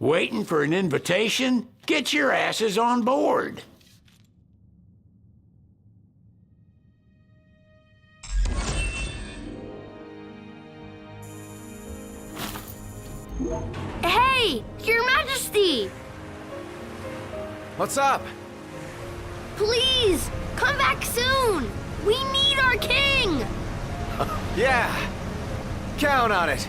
Waiting for an invitation? Get your asses on board. Hey, Your Majesty! What's up? Please, come back soon! We need our king! Yeah, count on it.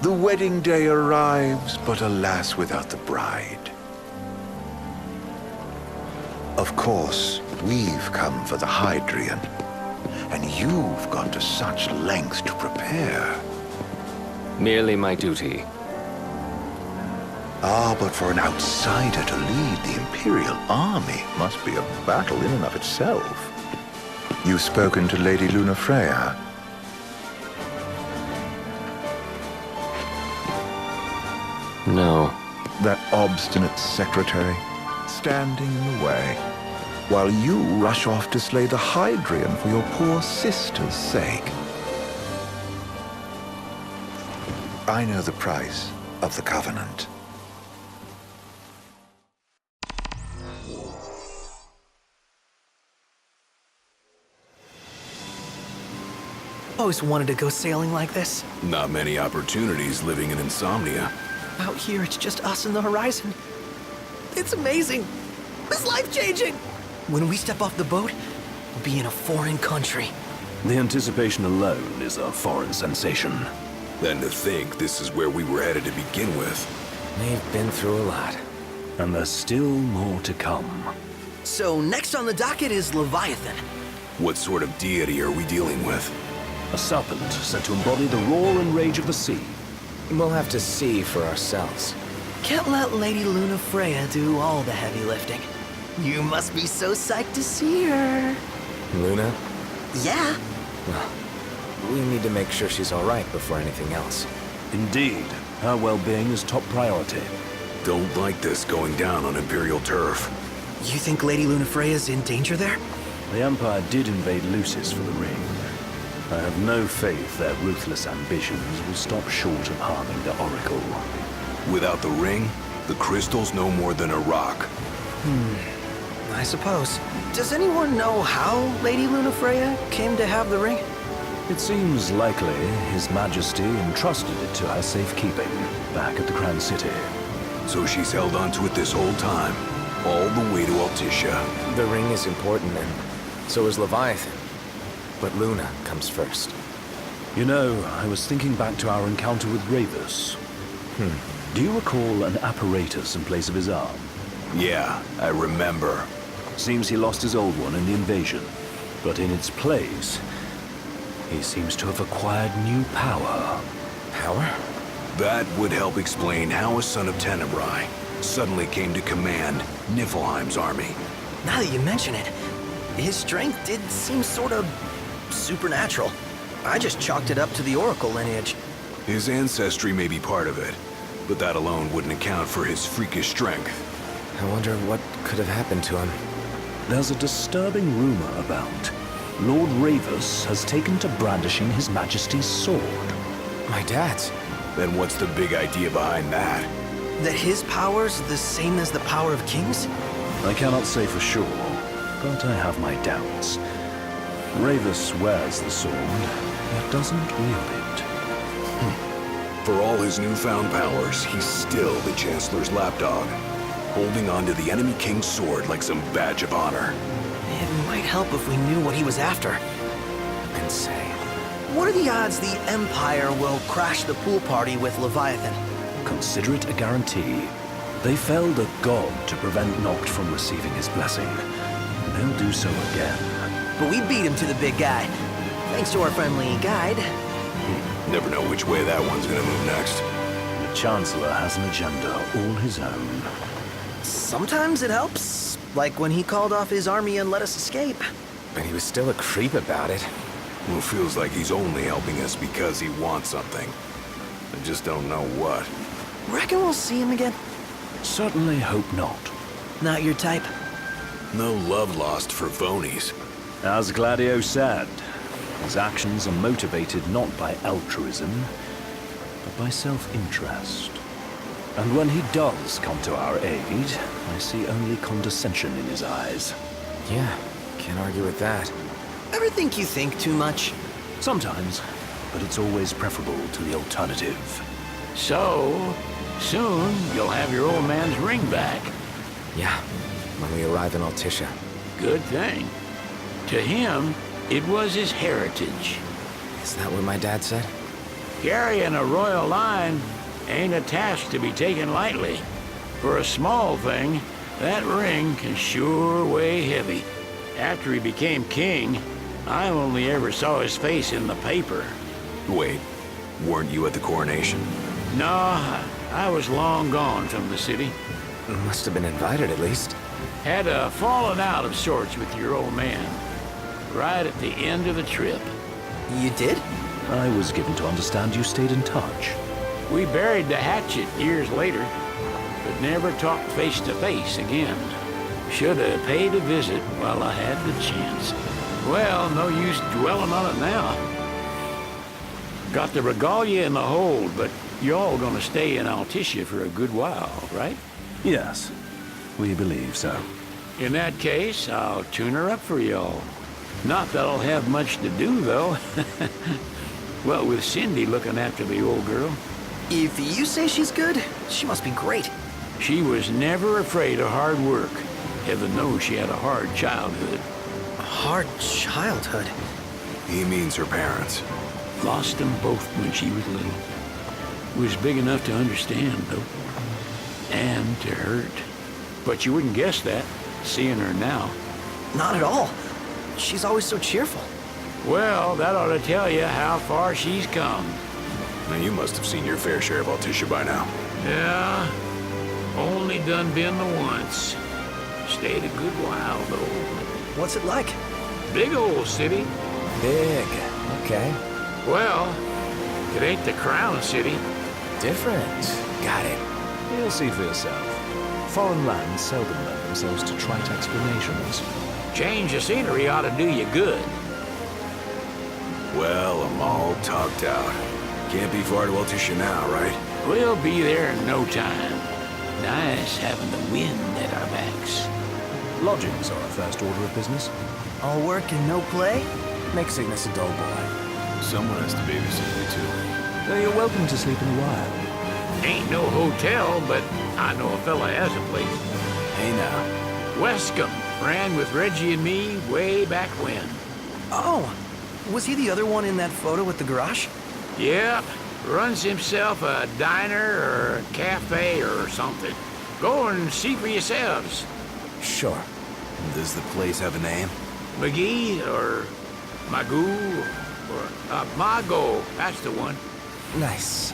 The wedding day arrives, but alas, without the bride. Of course, we've come for the Hydrian, and you've gone to such lengths to prepare. Merely my duty. Ah, but for an outsider to lead the Imperial army must be a battle in and of itself. You've spoken to Lady Lunafreya. No. That obstinate secretary, standing in the way, while you rush off to slay the Hydrian for your poor sister's sake. I know the price of the Covenant. Always wanted to go sailing like this. Not many opportunities living in Insomnia. Out here, it's just us and the horizon. It's amazing. It's life-changing. When we step off the boat, we'll be in a foreign country. The anticipation alone is a foreign sensation. Then to think this is where we were headed to begin with. We've been through a lot. And there's still more to come. So next on the docket is Leviathan. What sort of deity are we dealing with? A serpent said to embody the roar and rage of the sea. We'll have to see for ourselves. Can't let Lady Lunafreya do all the heavy lifting. You must be so psyched to see her. Luna? Yeah. Well, we need to make sure she's all right before anything else. Indeed, her well-being is top priority. Don't like this going down on Imperial turf. You think Lady Lunafreya's in danger there? The Empire did invade Lucis for the ring. I have no faith their ruthless ambitions will stop short of harming the Oracle. Without the ring, The crystal's no more than a rock. I suppose. Does anyone know how Lady Lunafreya came to have the ring? It seems likely His Majesty entrusted it to her safekeeping back at the Crown City. So she's held onto it this whole time, all the way to Altissia. The ring is important, and so is Leviathan. But Luna comes first. You know, I was thinking back to our encounter with Ravus. Do you recall an apparatus in place of his arm? Yeah, I remember. Seems he lost his old one in the invasion. But in its place, he seems to have acquired new power. Power? That would help explain how a son of Tenebrae suddenly came to command Niflheim's army. Now that you mention it, his strength did seem sort of supernatural. I just chalked it up to the Oracle lineage. His ancestry may be part of it, but that alone wouldn't account for his freakish strength. I wonder what could have happened to him. There's a disturbing rumor about Lord Ravus has taken to brandishing His Majesty's sword. My dad's. Then what's the big idea behind that? That his power's the same as the power of kings? I cannot say for sure, but I have my doubts. Ravus wears the sword, yet doesn't wield it. For all his newfound powers, he's still the Chancellor's lapdog, holding on to the enemy king's sword like some badge of honor. It might help if we knew what he was after. Insane. What are the odds the Empire will crash the pool party with Leviathan? Consider it a guarantee. They felled a god to prevent Noct from receiving his blessing. And they'll do so again. But we beat him to the big guy, thanks to our friendly guide. Never know which way that one's gonna move next. The Chancellor has an agenda all his own. Sometimes it helps, like when he called off his army and let us escape. But he was still a creep about it. Well, feels like he's only helping us because he wants something. I just don't know what. Reckon we'll see him again? Certainly hope not. Not your type. No love lost for phonies. As Gladio said, his actions are motivated not by altruism, but by self-interest. And when he does come to our aid, I see only condescension in his eyes. Yeah, can't argue with that. Ever think you think too much? Sometimes, but it's always preferable to the alternative. So, soon you'll have your old man's ring back. Yeah, when we arrive in Altissia. Good thing. To him, it was his heritage. Is that what my dad said? Carrying a royal line ain't a task to be taken lightly. For a small thing, that ring can sure weigh heavy. After he became king, I only ever saw his face in the paper. Wait, weren't you at the coronation? No, I was long gone from the city. Must have been invited at least. Had a falling out of sorts with your old man. Right at the end of the trip. You did? I was given to understand you stayed in touch. We buried the hatchet years later, but never talked face to face again. Should have paid a visit while I had the chance. Well, no use dwelling on it now. Got the regalia in the hold, but y'all gonna stay in Altissia for a good while, right? Yes, we believe so. In that case, I'll tune her up for y'all. Not that I'll have much to do, though. Well, with Cindy looking after the old girl. If you say she's good, she must be great. She was never afraid of hard work. Heaven knows she had a hard childhood. A hard childhood. He means her parents. Lost them both when she was little. Was big enough to understand, though. And to hurt. But you wouldn't guess that, seeing her now. Not at all. She's always so cheerful. Well, that ought to tell you how far she's come. Now, you must have seen your fair share of Altissia by now. Yeah, only done been the once. Stayed a good while, though. What's it like? Big old city. Big. Okay. Well, it ain't the crown city. Different. Got it. You'll see for yourself. Foreign lands seldom lend themselves to trite explanations. Change of scenery ought to do you good. Well, I'm all talked out. Can't be far to Altissia now, right? We'll be there in no time. nice having the wind at our backs. Lodgings are our first order of business. All work and no play? Make Cygnus a dull boy. Someone has to babysit you too. Though you're welcome to sleep in the wild. Ain't no hotel, but I know a fella has a place. Hey now. Wescombe ran with Reggie and me way back when. Oh, was he the other one in that photo with the garage? Yep, runs himself a diner or a cafe or something. Go and see for yourselves. Sure. Does the place have a name? McGee or Magoo or Mago, that's the one. Nice.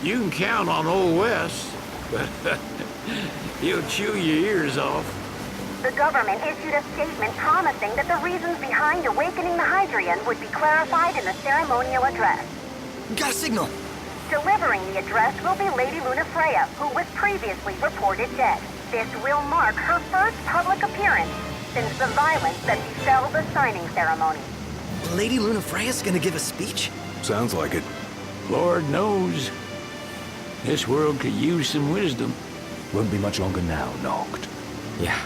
You can count on Old Wes, but he'll chew your ears off. The government issued a statement promising that the reasons behind awakening the Hydrian would be clarified in the ceremonial address. Got a signal. Delivering the address will be Lady Lunafreya, who was previously reported dead. This will mark her first public appearance since the violence that befell the signing ceremony. Lady Lunafreya's gonna give a speech? Sounds like it. Lord knows, this world could use some wisdom. Won't be much longer now, Noct. Yeah.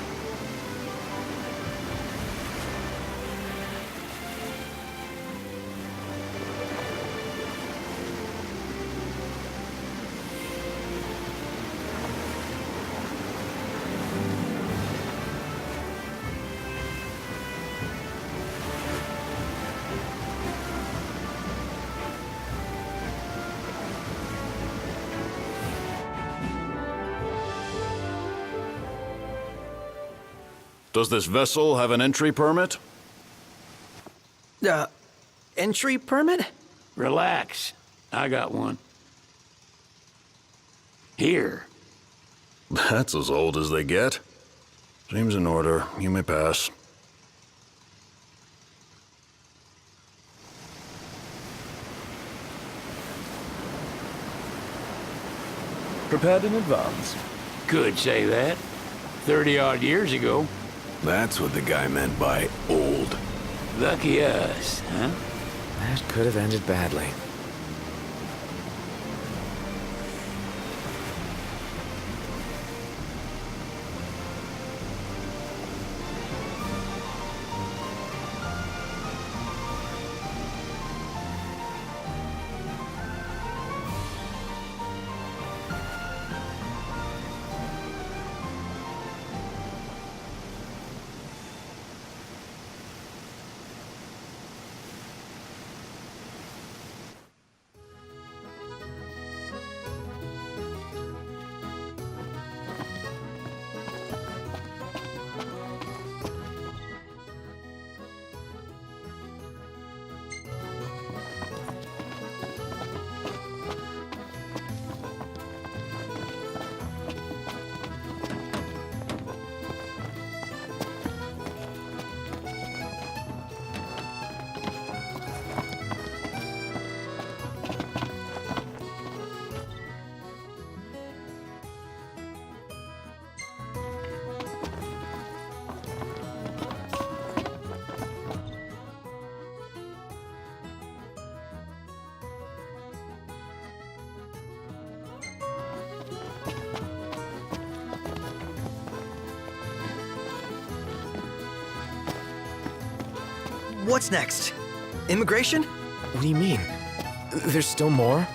Does this vessel have an entry permit? Entry permit? Relax, I got one. Here. That's as old as they get. Seems in order. You may pass. Prepared in advance. Could say that. 30-odd years ago. That's what the guy meant by old. Lucky us, huh? That could have ended badly. What's next? Immigration? What do you mean? There's still more?